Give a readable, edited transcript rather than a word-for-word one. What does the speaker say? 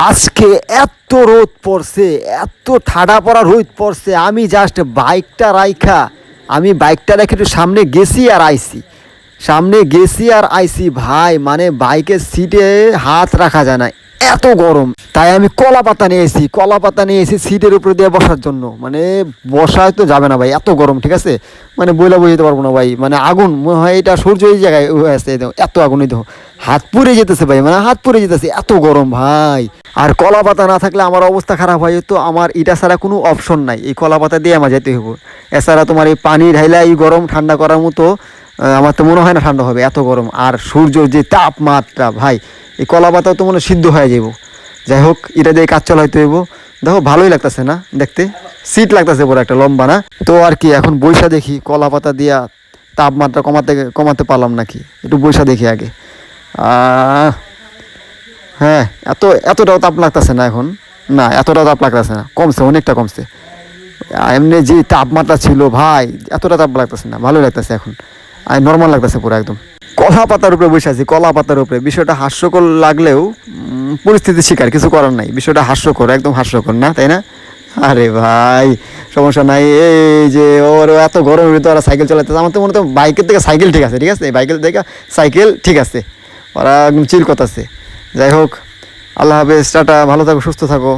আজকে এত রোদ পড়ছে, এত ঠাডা পড়া রোদ পড়ছে, আমি জাস্ট বাইকটা রেখে একটু সামনে গেছি আর আইছি ভাই, মানে বাইকের সিটে হাত রাখা যায় না, এত গরম। তাই আমি কলা পাতা নিয়ে এসেছি সিটের উপরে দিয়ে বসার জন্য। মানে বসায় তো যাবে না ভাই, এত গরম, ঠিক আছে? মানে বইলা বুঝতে পারবো না ভাই, মানে আগুন মনে হয় এটা সূর্য এই জায়গায় হয়ে আছে, এত আগুন, এই দেখো হাত পুড়ে যেতেছে ভাই, মানে হাত পুড়ে যেতেছে, এত গরম ভাই। আর কলা পাতা না থাকলে আমার অবস্থা খারাপ হয়, তো আমার এটা ছাড়া কোনো অপশন নাই, এই কলা পাতা দিয়ে আমার যেতে হবো। এছাড়া তোমার এই পানি ঢাইলা এই গরম ঠান্ডা করার মতো আমার তো মনে হয় না ঠান্ডা হবে, এত গরম। আর সূর্যর যে তাপমাত্রা ভাই, এই কলা পাতাও তো মনে সিদ্ধ হয়ে যাব। যাই হোক, এটা দিয়ে কাজ চালাইতে হইব। দেখো ভালোই লাগতেছে না দেখতে, সিট লাগতেছে বড় একটা লম্বা না তো। আর কি এখন বৈশা দেখি কলা পাতা দিয়া তাপমাত্রা কমাতে পারলাম নাকি, একটু বৈশা দেখি আগে। হ্যাঁ, এতটাও তাপ লাগতেছে না এখন, না এতটাও তাপ লাগতেছে না, কমছে, অনেকটা কমছে। এমনি যে তাপমাত্রা ছিল ভাই, এতটা তাপ লাগতেছে না, ভালোই লাগতেছে এখন, আর নর্মাল লাগতেছে পুরো একদম। কলা পাতার উপরে বসে আছি, কলা পাতার উপরে। বিষয়টা হাস্যকর লাগলেও পরিস্থিতি শিকার, কিছু করার নাই। বিষয়টা হাস্যকর, একদম হাস্যকর না, তাই না? আরে ভাই সমস্যা নাই, এই যে ওর এত গরমের ভিতরে ওরা সাইকেল চালাতে, আমার তো মনে হয় বাইকের থেকে সাইকেল ঠিক আছে, ঠিক আছে, বাইকের থেকে সাইকেল ঠিক আছে, ওরা একদম চিল করতেছে। যাই হোক, আল্লাহ হাফেজ, টাটা, ভালো থাকো, সুস্থ থাকো।